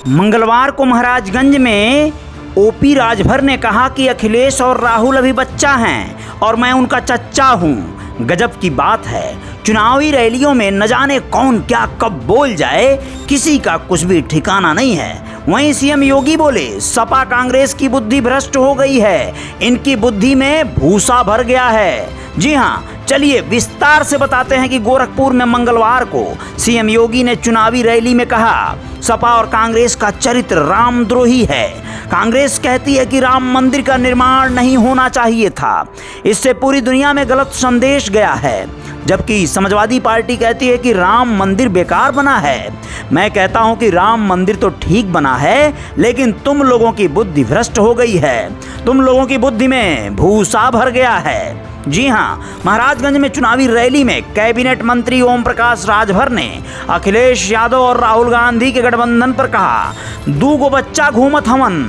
मंगलवार को महाराजगंज में ओपी राजभर ने कहा कि अखिलेश और राहुल अभी बच्चा हैं और मैं उनका चच्चा हूं। गजब की बात है, चुनावी रैलियों में न जाने कौन क्या कब बोल जाए, किसी का कुछ भी ठिकाना नहीं है। वहीं सीएम योगी बोले, सपा कांग्रेस की बुद्धि भ्रष्ट हो गई है, इनकी बुद्धि में भूसा भर गया है। जी हां, चलिए विस्तार से बताते हैं कि गोरखपुर में मंगलवार को सीएम योगी ने चुनावी रैली में कहा, सपा और कांग्रेस का चरित्र रामद्रोही है। कांग्रेस कहती है कि राम मंदिर का निर्माण नहीं होना चाहिए था, इससे पूरी दुनिया में गलत संदेश गया है। जबकि समाजवादी पार्टी कहती है कि राम मंदिर बेकार बना है। मैं कहता हूं कि राम मंदिर तो ठीक बना है, लेकिन तुम लोगों की बुद्धि भ्रष्ट हो गई है, तुम लोगों की बुद्धि में भूसा भर गया है। जी हां, महाराजगंज में चुनावी रैली में कैबिनेट मंत्री ओम प्रकाश राजभर ने अखिलेश यादव और राहुल गांधी के गठबंधन पर कहा, दूगो बच्चा घूमत हवन,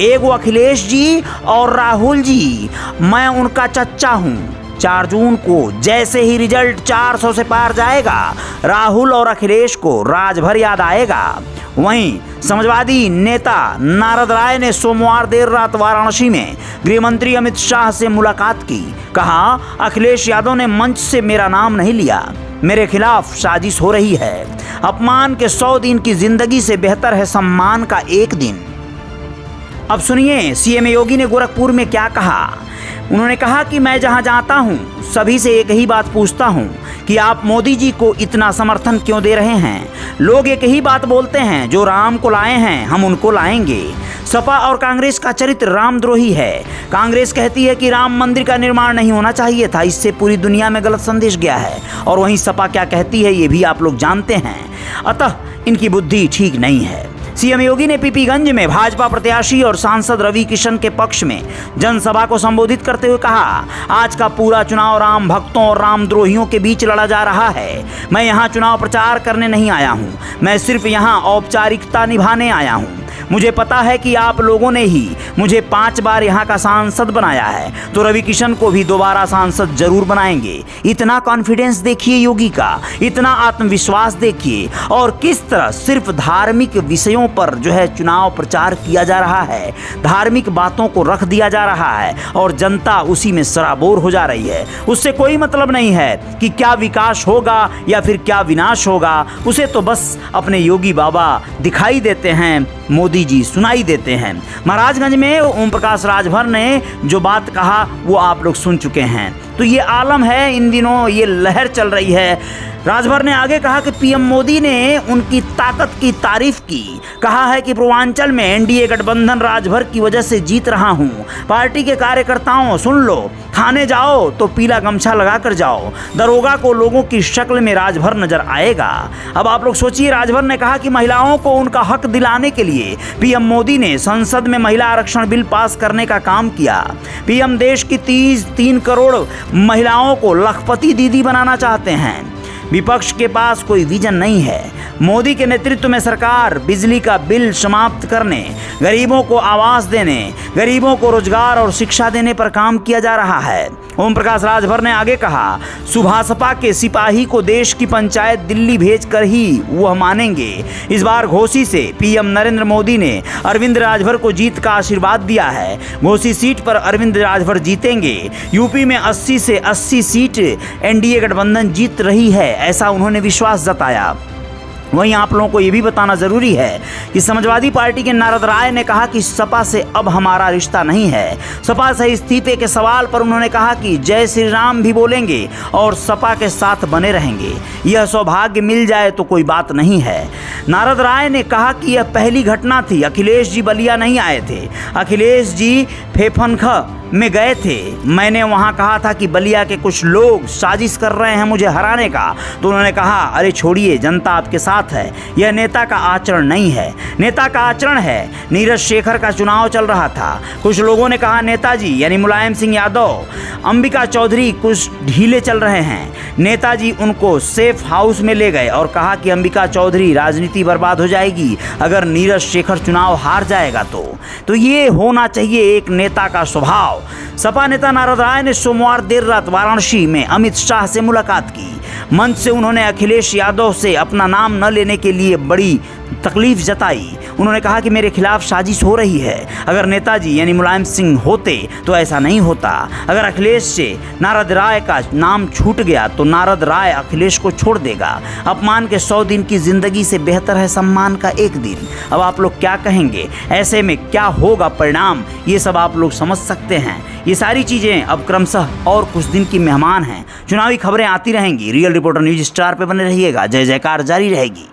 एगो अखिलेश जी और राहुल जी, मैं उनका चच्चा हूं। 4 जून को जैसे ही रिजल्ट 400 से पार जाएगा, राहुल और अखिलेश को राजभर याद आएगा। वहीं समाजवादी नेता नारद राय ने सोमवार देर रात वाराणसी में गृह मंत्री अमित शाह से मुलाकात की। कहा, अखिलेश यादव ने मंच से मेरा नाम नहीं लिया, मेरे खिलाफ साजिश हो रही है। अपमान के 100 दिन की जिंदगी से बेहतर है सम्मान का एक दिन। अब सुनिए सीएम योगी ने गोरखपुर में क्या कहा। उन्होंने कहा कि मैं जहां जाता हूं सभी से एक ही बात पूछता हूं कि आप मोदी जी को इतना समर्थन क्यों दे रहे हैं। लोग एक ही बात बोलते हैं, जो राम को लाए हैं हम उनको लाएंगे। सपा और कांग्रेस का चरित्र रामद्रोही है। कांग्रेस कहती है कि राम मंदिर का निर्माण नहीं होना चाहिए था, इससे पूरी दुनिया में गलत संदेश गया है। और वहीं सपा क्या कहती है ये भी आप लोग जानते हैं। अतः इनकी बुद्धि ठीक नहीं है। सीएम योगी ने पीपीगंज में भाजपा प्रत्याशी और सांसद रवि किशन के पक्ष में जनसभा को संबोधित करते हुए कहा, आज का पूरा चुनाव राम भक्तों और रामद्रोहियों के बीच लड़ा जा रहा है। मैं यहां चुनाव प्रचार करने नहीं आया हूं, मैं सिर्फ यहां औपचारिकता निभाने आया हूं। मुझे पता है कि आप लोगों ने ही मुझे 5 बार यहाँ का सांसद बनाया है, तो रवि किशन को भी दोबारा सांसद जरूर बनाएंगे। इतना कॉन्फिडेंस देखिए योगी का, इतना आत्मविश्वास देखिए, और किस तरह सिर्फ धार्मिक विषयों पर जो है चुनाव प्रचार किया जा रहा है। धार्मिक बातों को रख दिया जा रहा है और जनता उसी में सराबोर हो जा रही है। उससे कोई मतलब नहीं है कि क्या विकास होगा या फिर क्या विनाश होगा, उसे तो बस अपने योगी बाबा दिखाई देते हैं, मोदी जी सुनाई देते हैं। महाराजगंज में ओम प्रकाश राजभर ने जो बात कहा वो आप लोग सुन चुके हैं। तो ये आलम है, इन दिनों ये लहर चल रही है। राजभर ने आगे कहा कि पीएम मोदी ने उनकी ताकत की तारीफ की। कहा है कि पूर्वांचल में एनडीए गठबंधन राजभर की वजह से जीत रहा हूं। पार्टी के कार्यकर्ताओं सुन लो, थाने जाओ तो पीला गमछा लगाकर जाओ, दरोगा को लोगों की शक्ल में राजभर नजर आएगा। अब आप लोग सोचिए, राजभर ने कहा कि महिलाओं को उनका हक दिलाने के लिए पीएम मोदी ने संसद में महिला आरक्षण बिल पास करने का काम किया। पीएम देश की 3 करोड़ महिलाओं को लखपति दीदी बनाना चाहते हैं। विपक्ष के पास कोई विजन नहीं है। मोदी के नेतृत्व में सरकार बिजली का बिल समाप्त करने, गरीबों को आवास देने, गरीबों को रोजगार और शिक्षा देने पर काम किया जा रहा है। ओम प्रकाश राजभर ने आगे कहा, सुभाषपा के सिपाही को देश की पंचायत दिल्ली भेजकर ही वह मानेंगे। इस बार घोसी से पीएम नरेंद्र मोदी ने अरविंद राजभर को जीत का आशीर्वाद दिया है। घोसी सीट पर अरविंद राजभर जीतेंगे। यूपी में 80 से 80 सीट एनडीए गठबंधन जीत रही है, ऐसा उन्होंने विश्वास जताया। वहीं आप लोगों को ये भी बताना जरूरी है कि समाजवादी पार्टी के नारद राय ने कहा कि सपा से अब हमारा रिश्ता नहीं है। सपा से इस्तीफे के सवाल पर उन्होंने कहा कि जय श्री राम भी बोलेंगे और सपा के साथ बने रहेंगे। यह सौभाग्य मिल जाए तो कोई बात नहीं है। नारद राय ने कहा कि यह पहली घटना थी, अखिलेश जी बलिया नहीं आए थे, अखिलेश जी फेफनख में गए थे। मैंने वहां कहा था कि बलिया के कुछ लोग साजिश कर रहे हैं मुझे हराने का, तो उन्होंने कहा, अरे छोड़िए, जनता आपके साथ है। यह नेता का आचरण नहीं है। नेता का आचरण है। नीरज शेखर का चुनाव चल रहा था, कुछ लोगों ने कहा नेताजी यानी मुलायम सिंह यादव, अंबिका चौधरी कुछ ढीले चल रहे हैं। नेताजी उनको सेफ हाउस में ले गए और कहा कि अंबिका चौधरी राजनीति बर्बाद हो जाएगी अगर नीरज शेखर चुनाव हार जाएगा तो ये होना चाहिए एक नेता का स्वभाव। सपा नेता नारद राय ने सोमवार देर रात वाराणसी में अमित शाह से मुलाकात की। मंच से उन्होंने अखिलेश यादव से अपना नाम न लेने के लिए बड़ी तकलीफ जताई। उन्होंने कहा कि मेरे खिलाफ साजिश हो रही है। अगर नेताजी यानी मुलायम सिंह होते तो ऐसा नहीं होता। अगर अखिलेश से नारद राय का नाम छूट गया तो नारद राय अखिलेश को छोड़ देगा। अपमान के 100 दिन की जिंदगी से बेहतर है सम्मान का एक दिन। अब आप लोग क्या कहेंगे, ऐसे में क्या होगा परिणाम, ये सब आप लोग समझ सकते हैं। ये सारी चीज़ें अब क्रमशः और कुछ दिन की मेहमान हैं। चुनावी खबरें आती रहेंगी। रियल रिपोर्टर न्यूज़ स्टार पे बने रहिएगा। जय जयकार जारी रहेगी।